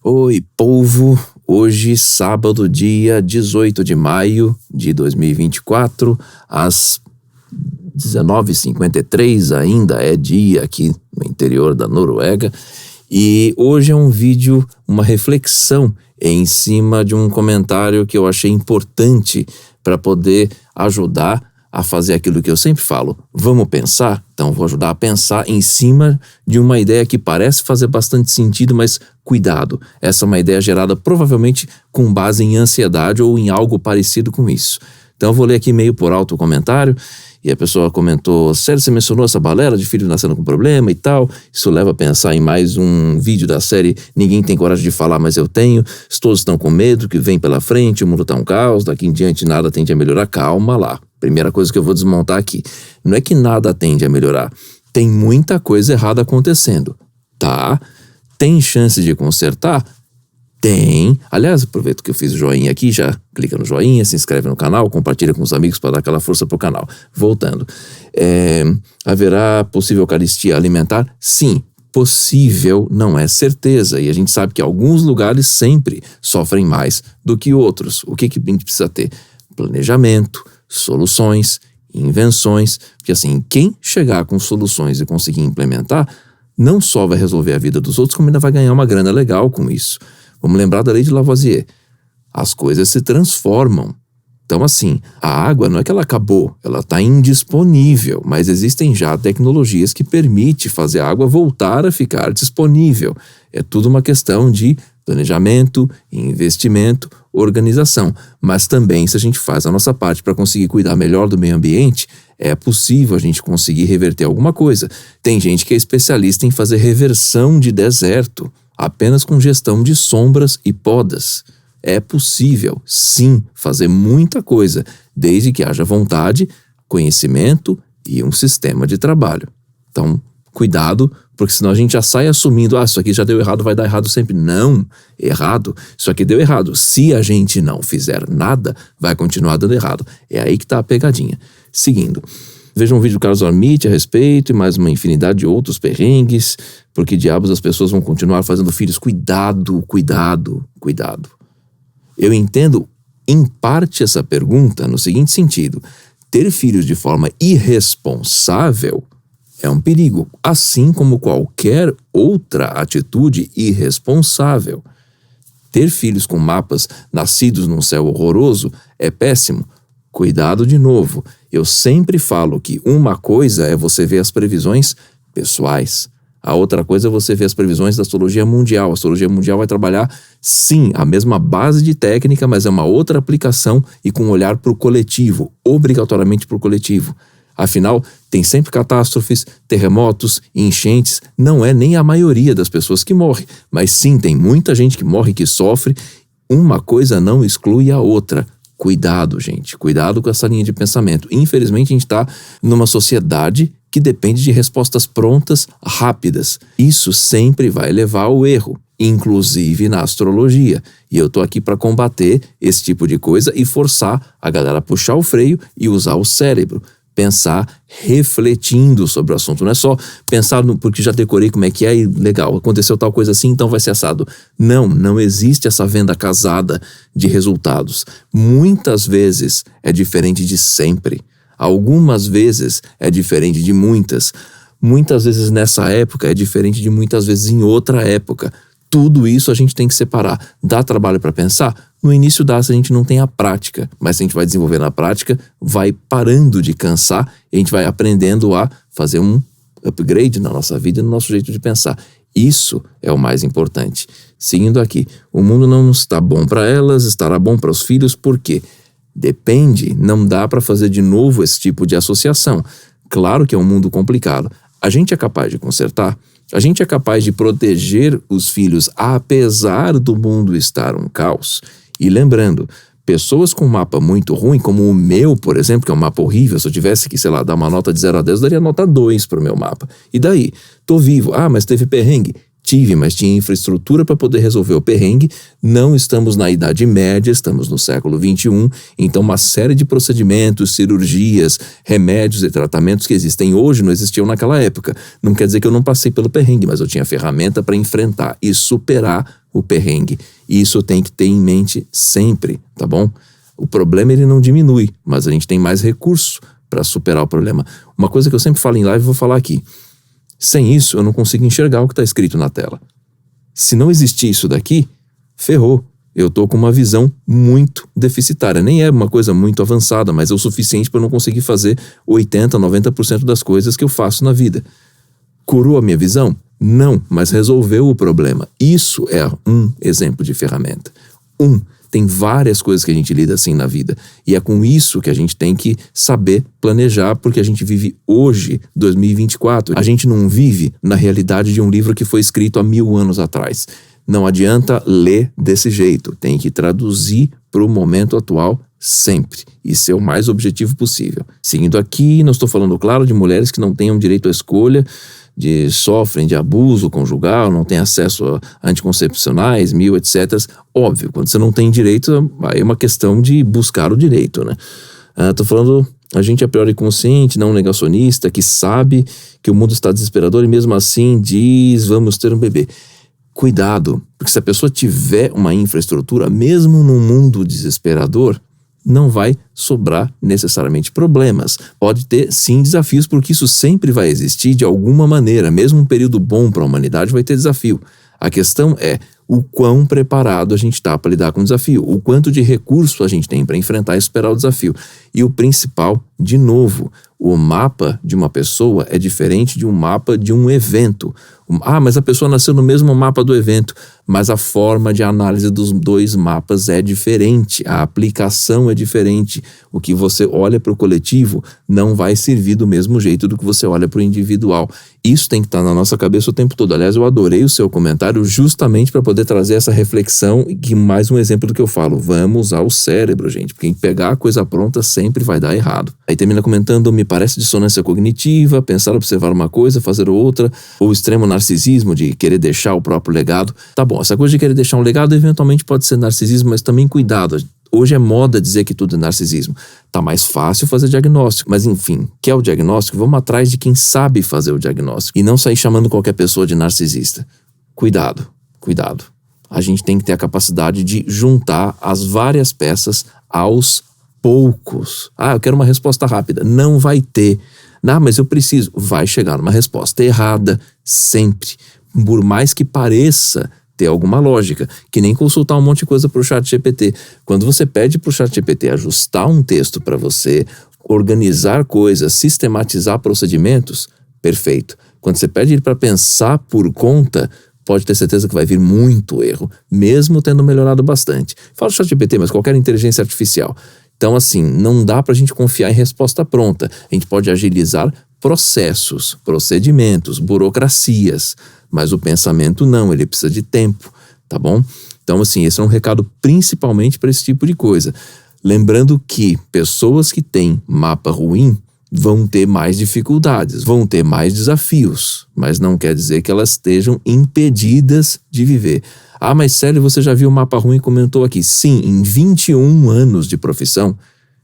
Oi, povo! Hoje, sábado, dia 18 de maio de 2024, às 19h53, ainda é dia aqui no interior da Noruega. E hoje é um vídeo, uma reflexão em cima de um comentário que eu achei importante para poder ajudar a fazer aquilo que eu sempre falo. Vamos pensar? Então vou ajudar a pensar em cima de uma ideia que parece fazer bastante sentido, mas cuidado, essa é uma ideia gerada provavelmente com base em ansiedade ou em algo parecido com isso. Então eu vou ler aqui meio por alto o comentário, e a pessoa comentou: sério, você mencionou essa balela de filho nascendo com problema e tal? Isso leva a pensar em mais um vídeo da série Ninguém Tem Coragem de Falar, Mas Eu Tenho. Todos estão com medo, que vem pela frente, o mundo tá um caos, daqui em diante nada tende a melhorar. Calma lá. Primeira coisa que eu vou desmontar aqui. Não é que nada tende a melhorar. Tem muita coisa errada acontecendo, tá? Tem chance de consertar? Tem. Aliás, aproveito que eu fiz o joinha aqui, já clica no joinha, se inscreve no canal, compartilha com os amigos para dar aquela força pro canal. Voltando. Haverá possível eucaristia alimentar? Sim. Possível não é certeza. E a gente sabe que alguns lugares sempre sofrem mais do que outros. O que a gente precisa ter? Planejamento, soluções, invenções. Porque assim, quem chegar com soluções e conseguir implementar, não só vai resolver a vida dos outros, como ainda vai ganhar uma grana legal com isso. Vamos lembrar da lei de Lavoisier. As coisas se transformam. Então assim, a água não é que ela acabou, ela está indisponível, mas existem já tecnologias que permitem fazer a água voltar a ficar disponível. É tudo uma questão de planejamento, investimento, organização. Mas também, se a gente faz a nossa parte para conseguir cuidar melhor do meio ambiente, é possível a gente conseguir reverter alguma coisa. Tem gente que é especialista em fazer reversão de deserto, apenas com gestão de sombras e podas. É possível, sim, fazer muita coisa, desde que haja vontade, conhecimento e um sistema de trabalho. Então, cuidado, porque senão a gente já sai assumindo: isso aqui já deu errado, vai dar errado sempre. Não, errado, isso aqui deu errado. Se a gente não fizer nada, vai continuar dando errado. É aí que está a pegadinha. Seguindo. Veja um vídeo do Carlos Armit a respeito e mais uma infinidade de outros perrengues, porque diabos as pessoas vão continuar fazendo filhos. Cuidado, cuidado, cuidado. Eu entendo, em parte, essa pergunta no seguinte sentido: ter filhos de forma irresponsável é um perigo, assim como qualquer outra atitude irresponsável. Ter filhos com mapas nascidos num céu horroroso é péssimo. Cuidado de novo. Eu sempre falo que uma coisa é você ver as previsões pessoais. A outra coisa é você ver as previsões da astrologia mundial. A astrologia mundial vai trabalhar, sim, a mesma base de técnica, mas é uma outra aplicação e com um olhar para o coletivo, obrigatoriamente para o coletivo. Afinal, tem sempre catástrofes, terremotos, enchentes. Não é nem a maioria das pessoas que morre, mas sim, tem muita gente que morre, que sofre. Uma coisa não exclui a outra. Cuidado, gente. Cuidado com essa linha de pensamento. Infelizmente, a gente está numa sociedade que depende de respostas prontas, rápidas. Isso sempre vai levar ao erro, inclusive na astrologia. E eu tô aqui para combater esse tipo de coisa e forçar a galera a puxar o freio e usar o cérebro. Pensar refletindo sobre o assunto. Não é só pensar porque já decorei como é que é e legal, aconteceu tal coisa assim, então vai ser assado. Não existe essa venda casada de resultados. Muitas vezes é diferente de sempre. Algumas vezes é diferente de muitas. Muitas vezes nessa época é diferente de muitas vezes em outra época. Tudo isso a gente tem que separar. Dá trabalho para pensar? No início dá, se a gente não tem a prática. Mas se a gente vai desenvolver na prática, vai parando de cansar e a gente vai aprendendo a fazer um upgrade na nossa vida e no nosso jeito de pensar. Isso é o mais importante. Seguindo aqui, o mundo não está bom para elas, estará bom para os filhos, por quê? Depende, não dá para fazer de novo esse tipo de associação. Claro que é um mundo complicado. A gente é capaz de consertar? A gente é capaz de proteger os filhos apesar do mundo estar um caos? E lembrando, pessoas com um mapa muito ruim, como o meu, por exemplo, que é um mapa horrível, se eu tivesse que, dar uma nota de 0 a 10, eu daria nota 2 pro meu mapa. E daí? Tô vivo. Mas teve perrengue? Tive, mas tinha infraestrutura para poder resolver o perrengue. Não estamos na Idade Média, estamos no século XXI, então uma série de procedimentos, cirurgias, remédios e tratamentos que existem hoje não existiam naquela época. Não quer dizer que eu não passei pelo perrengue, mas eu tinha ferramenta para enfrentar e superar o perrengue. Isso tem que ter em mente sempre, tá bom? O problema ele não diminui, mas a gente tem mais recursos para superar o problema. Uma coisa que eu sempre falo em live, vou falar aqui. Sem isso, eu não consigo enxergar o que está escrito na tela. Se não existir isso daqui, ferrou. Eu tô com uma visão muito deficitária. Nem é uma coisa muito avançada, mas é o suficiente para eu não conseguir fazer 80%, 90% das coisas que eu faço na vida. Curou a minha visão? Não, mas resolveu o problema. Isso é um exemplo de ferramenta. Tem várias coisas que a gente lida assim na vida. E é com isso que a gente tem que saber planejar, porque a gente vive hoje, 2024. A gente não vive na realidade de um livro que foi escrito há 1000 anos atrás. Não adianta ler desse jeito. Tem que traduzir para o momento atual sempre. E ser o mais objetivo possível. Seguindo aqui, não estou falando, claro, de mulheres que não tenham direito à escolha, sofrem de abuso conjugal, não têm acesso a anticoncepcionais, etc. Óbvio, quando você não tem direito, aí é uma questão de buscar o direito, né? Tô falando, a gente a priori consciente, não negacionista, que sabe que o mundo está desesperador e mesmo assim diz, vamos ter um bebê. Cuidado, porque se a pessoa tiver uma infraestrutura, mesmo num mundo desesperador, não vai sobrar necessariamente problemas. Pode ter, sim, desafios, porque isso sempre vai existir de alguma maneira. Mesmo um período bom para a humanidade vai ter desafio. A questão é o quão preparado a gente está para lidar com o desafio, o quanto de recurso a gente tem para enfrentar e superar o desafio. E o principal, de novo, o mapa de uma pessoa é diferente de um mapa de um evento. Mas a pessoa nasceu no mesmo mapa do evento, mas a forma de análise dos dois mapas é diferente, a aplicação é diferente. O que você olha para o coletivo não vai servir do mesmo jeito do que você olha para o individual. Isso tem que estar na nossa cabeça o tempo todo. Aliás, eu adorei o seu comentário justamente para poder trazer essa reflexão, que mais um exemplo do que eu falo. Vamos usar o cérebro, gente, porque pegar a coisa pronta sempre vai dar errado. Aí termina comentando, me parece dissonância cognitiva, pensar, observar uma coisa, fazer outra, ou extremo narcisismo de querer deixar o próprio legado. Tá bom, essa coisa de querer deixar um legado eventualmente pode ser narcisismo, mas também cuidado. Hoje é moda dizer que tudo é narcisismo. Tá mais fácil fazer diagnóstico, mas enfim, quer o diagnóstico? Vamos atrás de quem sabe fazer o diagnóstico e não sair chamando qualquer pessoa de narcisista. Cuidado. A gente tem que ter a capacidade de juntar as várias peças aos poucos. Eu quero uma resposta rápida. Não vai ter. Mas eu preciso. Vai chegar uma resposta errada sempre. Por mais que pareça ter alguma lógica, que nem consultar um monte de coisa para o ChatGPT. Quando você pede para o ChatGPT ajustar um texto para você, organizar coisas, sistematizar procedimentos, perfeito. Quando você pede ele para pensar por conta, pode ter certeza que vai vir muito erro, mesmo tendo melhorado bastante. Falo ChatGPT, mas qualquer inteligência artificial. Então, assim, não dá para a gente confiar em resposta pronta. A gente pode agilizar processos, procedimentos, burocracias, mas o pensamento não, ele precisa de tempo, tá bom? Então, assim, esse é um recado principalmente para esse tipo de coisa. Lembrando que pessoas que têm mapa ruim vão ter mais dificuldades, vão ter mais desafios, mas não quer dizer que elas estejam impedidas de viver. Mas Célio, você já viu o mapa ruim e comentou aqui. Sim, em 21 anos de profissão,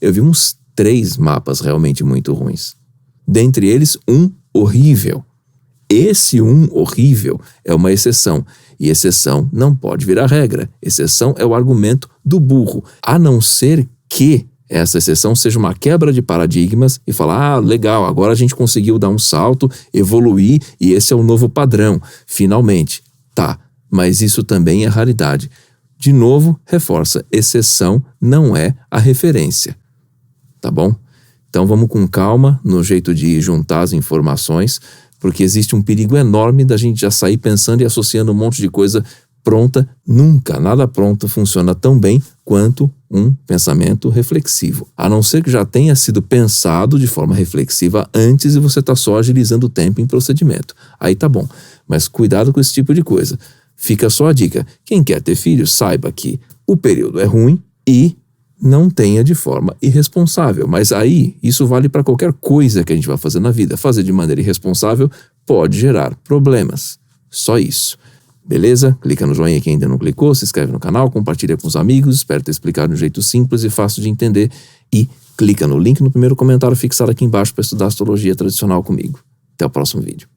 eu vi uns 3 mapas realmente muito ruins. Dentre eles, um horrível. Esse um horrível é uma exceção. E exceção não pode virar regra. Exceção é o argumento do burro. A não ser que essa exceção seja uma quebra de paradigmas e falar, legal, agora a gente conseguiu dar um salto, evoluir e esse é o novo padrão. Finalmente. Tá, mas isso também é raridade. De novo, reforça, exceção não é a referência. Tá bom? Então vamos com calma no jeito de juntar as informações, porque existe um perigo enorme da gente já sair pensando e associando um monte de coisa pronta. Nunca, nada pronto funciona tão bem quanto um pensamento reflexivo. A não ser que já tenha sido pensado de forma reflexiva antes e você está só agilizando o tempo em procedimento. Aí tá bom, mas cuidado com esse tipo de coisa. Fica só a dica, quem quer ter filhos, saiba que o período é ruim e não tenha de forma irresponsável. Mas aí, isso vale para qualquer coisa que a gente vai fazer na vida. Fazer de maneira irresponsável pode gerar problemas. Só isso. Beleza? Clica no joinha quem ainda não clicou, se inscreve no canal, compartilha com os amigos, espero ter explicado de um jeito simples e fácil de entender e clica no link no primeiro comentário fixado aqui embaixo para estudar astrologia tradicional comigo. Até o próximo vídeo.